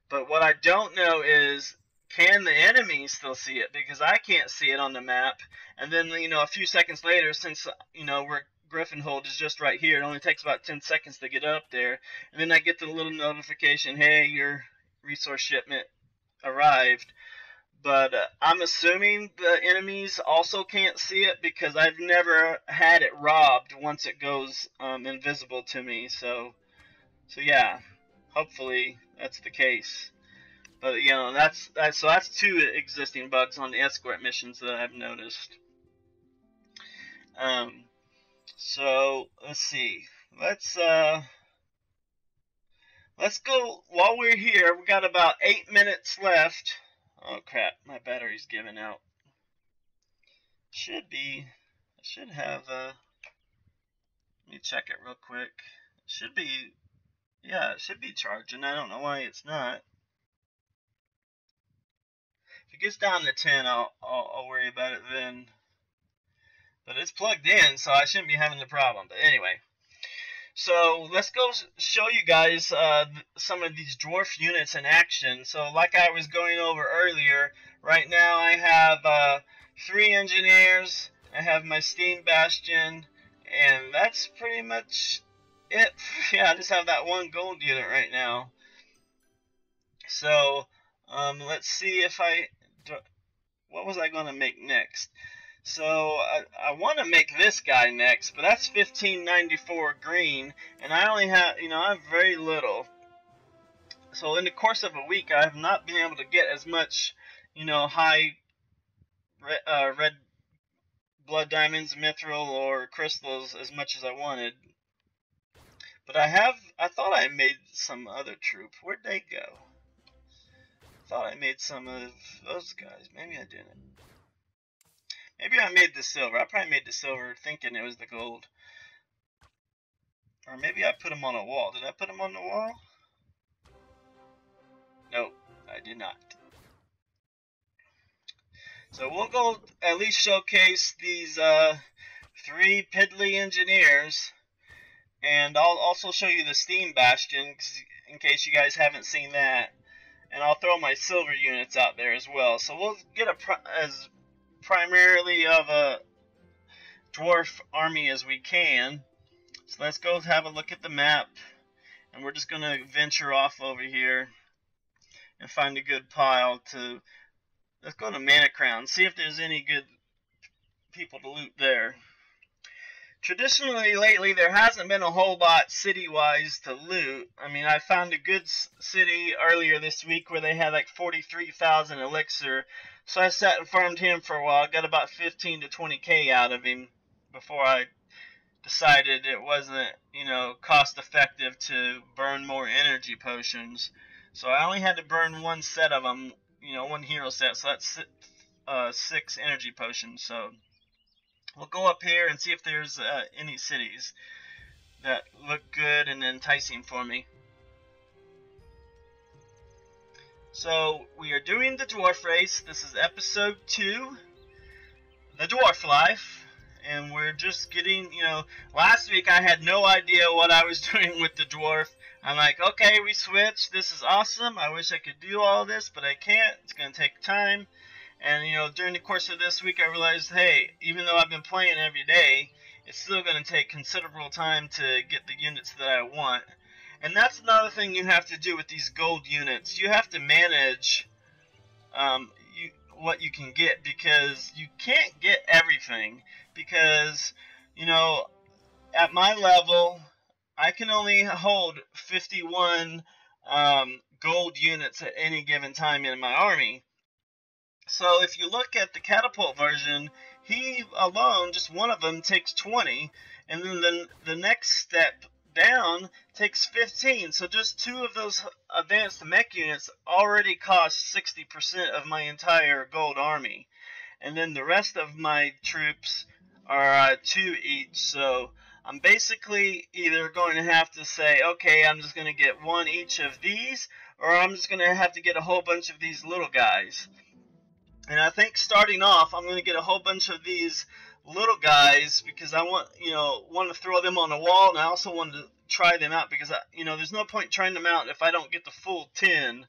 A: But what I don't know is, can the enemy still see it? Because I can't see it on the map. And then, you know, a few seconds later, since, you know, Gryffindor is just right here, it only takes about 10 seconds to get up there. And then I get the little notification, hey, your resource shipment arrived. But I'm assuming the enemies also can't see it, because I've never had it robbed once it goes invisible to me. So yeah, hopefully that's the case. But you know, that's 2 existing bugs on the escort missions that I've noticed. So let's see. Let's go while we're here. We got about 8 minutes left. Oh crap, my battery's giving out. I should have let me check it real quick. Yeah, it should be charging. I don't know why it's not. If it gets down to 10, I'll worry about it then. But it's plugged in, so I shouldn't be having the problem. But anyway, so let's go show you guys some of these dwarf units in action. So like I was going over earlier, right now I have 3 engineers. I have my Steam Bastion, and that's pretty much it. Yeah, I just have that 1 gold unit right now. So let's see if what was I going to make next? So I want to make this guy next, but that's 1594 green, and I only have, you know, I have very little. So in the course of a week, I have not been able to get as much, you know, high red blood diamonds, mithril, or crystals as much as I wanted. But I thought I made some other troop. Where'd they go? Thought I made some of those guys. Maybe I didn't. Maybe I made the silver. I probably made the silver thinking it was the gold. Or maybe I put them on a wall. Did I put them on the wall? Nope, I did not. So we'll go at least showcase these 3 piddly engineers. And I'll also show you the Steam Bastion, in case you guys haven't seen that. and I'll throw my silver units out there as well. So we'll get as primarily of a dwarf army as we can. So let's go have a look at the map, and we're just going to venture off over here and find a good pile to. Let's go to Mana Crown, see if there's any good people to loot there. Traditionally, lately, there hasn't been a whole lot city-wise to loot. I mean, I found a good city earlier this week where they had like 43,000 elixir. So I sat and farmed him for a while. Got about 15 to 20k out of him before I decided it wasn't, cost effective to burn more energy potions. So I only had to burn one set of them, one hero set. So that's 6 energy potions. So we'll go up here and see if there's any cities that look good and enticing for me. So we are doing the dwarf race. This is episode 2, the dwarf life. And we're just getting, last week I had no idea what I was doing with the dwarf. I'm like, okay, we switched. This is awesome. I wish I could do all this, but I can't. It's going to take time. And, during the course of this week, I realized, hey, even though I've been playing every day, it's still going to take considerable time to get the units that I want. And that's another thing you have to do with these gold units. You have to manage what you can get, because you can't get everything. Because, at my level, I can only hold 51 gold units at any given time in my army. So if you look at the catapult version, he alone, just one of them, takes 20, and then the next step down takes 15. So just 2 of those advanced mech units already cost 60% of my entire gold army. And then the rest of my troops are 2 each. So I'm basically either going to have to say, okay, I'm just going to get 1 each of these, or I'm just going to have to get a whole bunch of these little guys. And I think starting off, I'm going to get a whole bunch of these little guys because I want to throw them on the wall, and I also want to try them out because there's no point trying them out if I don't get the full 10.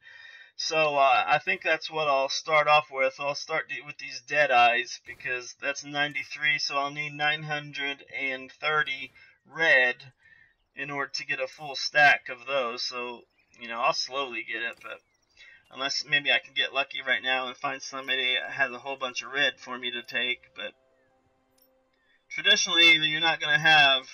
A: So I think that's what I'll start off with. I'll start with these dead eyes because that's 93, so I'll need 930 red in order to get a full stack of those. So I'll slowly get it, but unless maybe I can get lucky right now and find somebody that has a whole bunch of red for me to take. But traditionally, you're not going to have,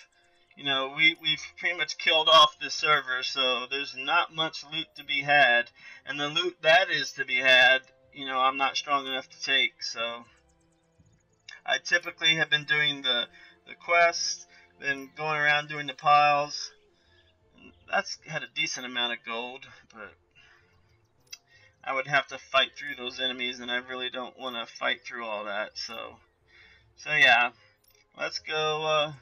A: we've pretty much killed off this server, so there's not much loot to be had. And the loot that is to be had, I'm not strong enough to take. So I typically have been doing the quest, then going around doing the piles. And that's had a decent amount of gold, but I would have to fight through those enemies, and I really don't want to fight through all that. So yeah, let's go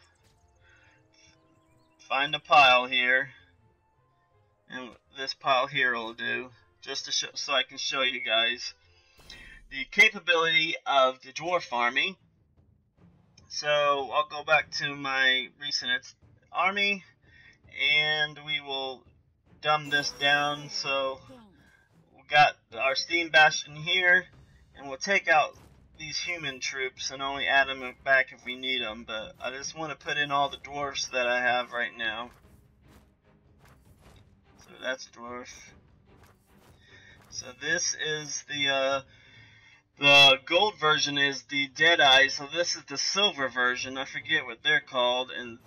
A: find a pile here, and this pile here will do, just to show, so I can show you guys the capability of the dwarf army. So I'll go back to my recent army, and we will dumb this down. So got our steam bastion here, and we'll take out these human troops and only add them back if we need them. But I just want to put in all the dwarfs that I have right now. So that's dwarf. So this is the gold version is the Deadeye. So this is the silver version. I forget what they're called. And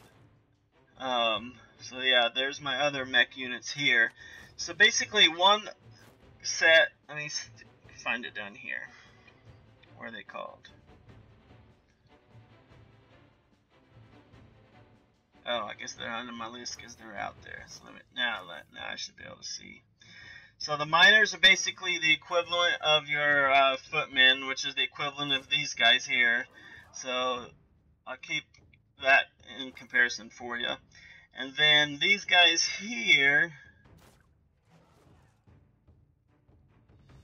A: so yeah, there's my other mech units here. So basically one set, let me find it down here. What are they called? Oh, I guess they're under my list because they're out there. So now I should be able to see. So the miners are basically the equivalent of your footmen, which is the equivalent of these guys here. So I'll keep that in comparison for you. And then these guys here,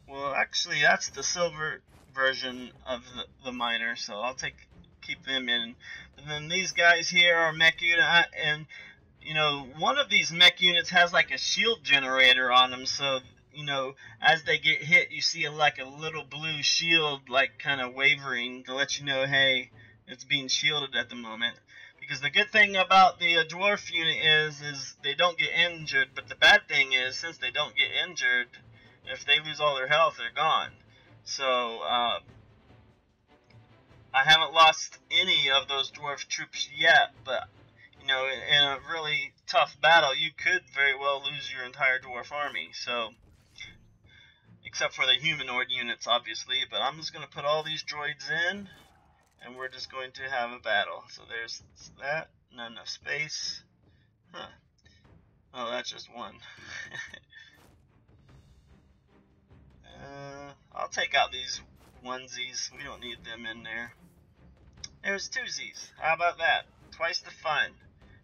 A: well, actually, that's the silver version of the miner, so I'll keep them in. And then these guys here are mech unit, and one of these mech units has like a shield generator on them, so as they get hit, you see like a little blue shield, like kind of wavering to let you know, hey, it's being shielded at the moment. Because the good thing about the dwarf unit is they don't get injured, but the bad thing is, since they don't get injured, if they lose all their health, they're gone. So I haven't lost any of those dwarf troops yet, but in a really tough battle, you could very well lose your entire dwarf army. So, except for the humanoid units, obviously. But I'm just going to put all these droids in, and we're just going to have a battle. So there's that. Not enough space. Huh. Oh, that's just one. I'll take out these onesies. We don't need them in there. There's twosies. How about that? Twice the fun.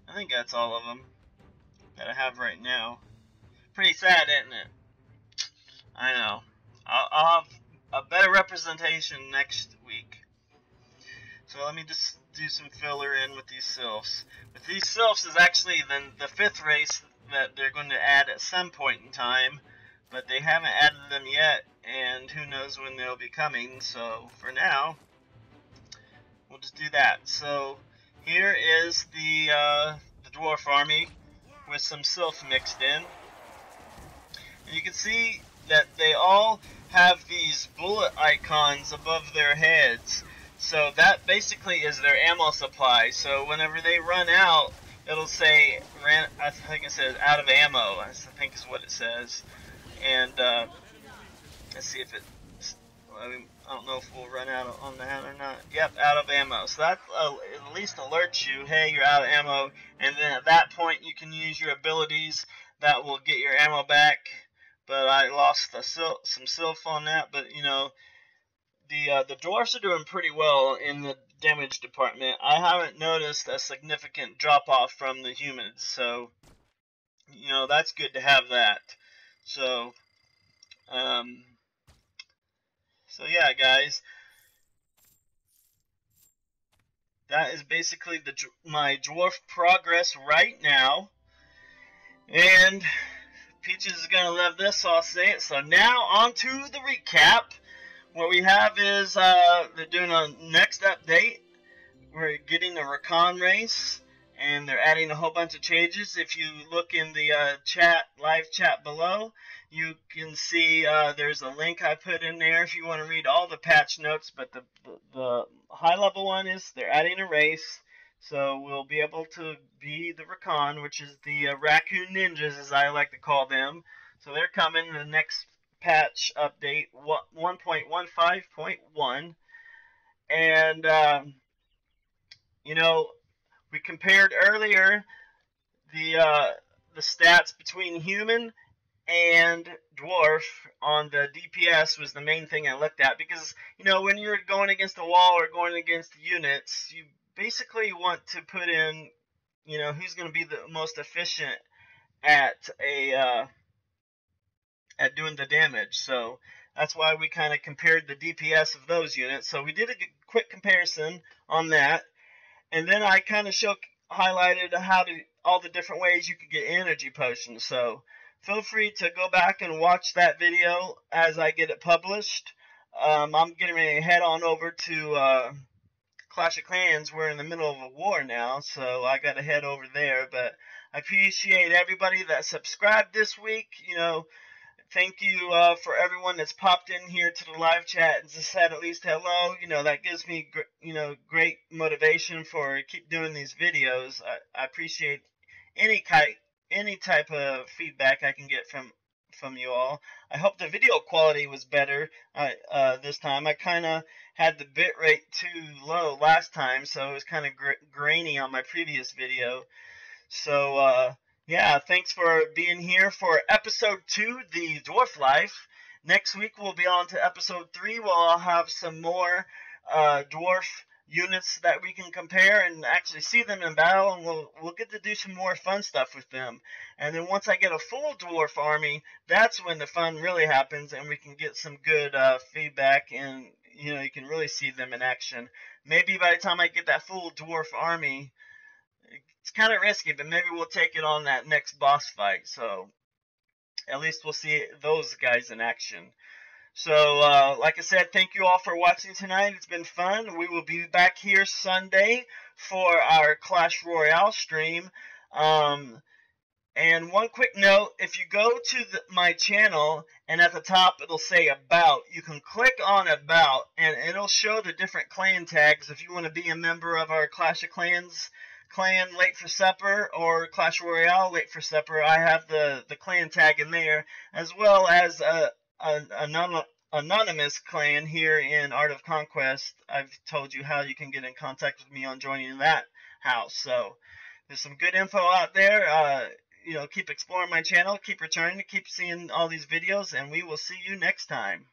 A: I think that's all of them that I have right now. Pretty sad, isn't it? I know. I'll have a better representation next week. So let me just do some filler in with these sylphs. With these sylphs is actually then the 5th race that they're going to add at some point in time, but they haven't added them yet, and who knows when they'll be coming. So for now, we'll just do that. So here is the dwarf army with some sylph mixed in. And you can see that they all have these bullet icons above their heads. So that basically is their ammo supply. So whenever they run out, it'll say, I think it says out of ammo, I think is what it says. And let's see if it, I don't know if we'll run out on that or not. Yep, out of ammo. So that at least alerts you, hey, you're out of ammo. And then at that point, you can use your abilities that will get your ammo back. But I lost some sylph on that. But the dwarfs are doing pretty well in the damage department. I haven't noticed a significant drop off from the humans, so that's good to have that. So yeah, guys, that is basically my dwarf progress right now, and Peaches is gonna love this, so I'll say it. So now on to the recap. What we have is they're doing a next update. We're getting a recon race, and they're adding a whole bunch of changes. If you look in the live chat below, you can see there's a link I put in there if you want to read all the patch notes. But the high level one is they're adding a race, so we'll be able to be the recon, which is the raccoon ninjas, as I like to call them. So they're coming in the next patch update 1.15.1, and we compared earlier the stats between human and dwarf on the DPS was the main thing I looked at, because when you're going against a wall or going against units, you basically want to put in who's going to be the most efficient at doing the damage. So that's why we kind of compared the DPS of those units. So we did a quick comparison on that, and then I kind of highlighted all the different ways you could get energy potions. So feel free to go back and watch that video as I get it published. I'm getting ready to head on over to Clash of Clans. We're in the middle of a war now, so I got to head over there. But I appreciate everybody that subscribed this week. Thank you for everyone that's popped in here to the live chat and just said at least hello. That gives me great motivation for keep doing these videos. I appreciate any type of feedback I can get from you all. I hope the video quality was better this time. I kind of had the bitrate too low last time, so it was kind of grainy on my previous video. So yeah, thanks for being here for episode 2, the Dwarf Life. Next week we'll be on to episode 3, where I'll have some more dwarf units that we can compare and actually see them in battle, and we'll get to do some more fun stuff with them. And then once I get a full dwarf army, that's when the fun really happens, and we can get some good feedback, and you can really see them in action. Maybe by the time I get that full dwarf army, it's kind of risky, but maybe we'll take it on that next boss fight. So at least we'll see those guys in action. So, like I said, thank you all for watching tonight. It's been fun. We will be back here Sunday for our Clash Royale stream. And one quick note, if you go to my channel and at the top it'll say About, you can click on About and it'll show the different clan tags if you want to be a member of our Clash of Clans clan Late for Supper or Clash Royale Late for Supper. I have the clan tag in there, as well as an anonymous clan here in Art of Conquest. I've told you how you can get in contact with me on joining that house. So there's some good info out there. You know, keep exploring my channel, keep returning, keep seeing all these videos, and we will see you next time.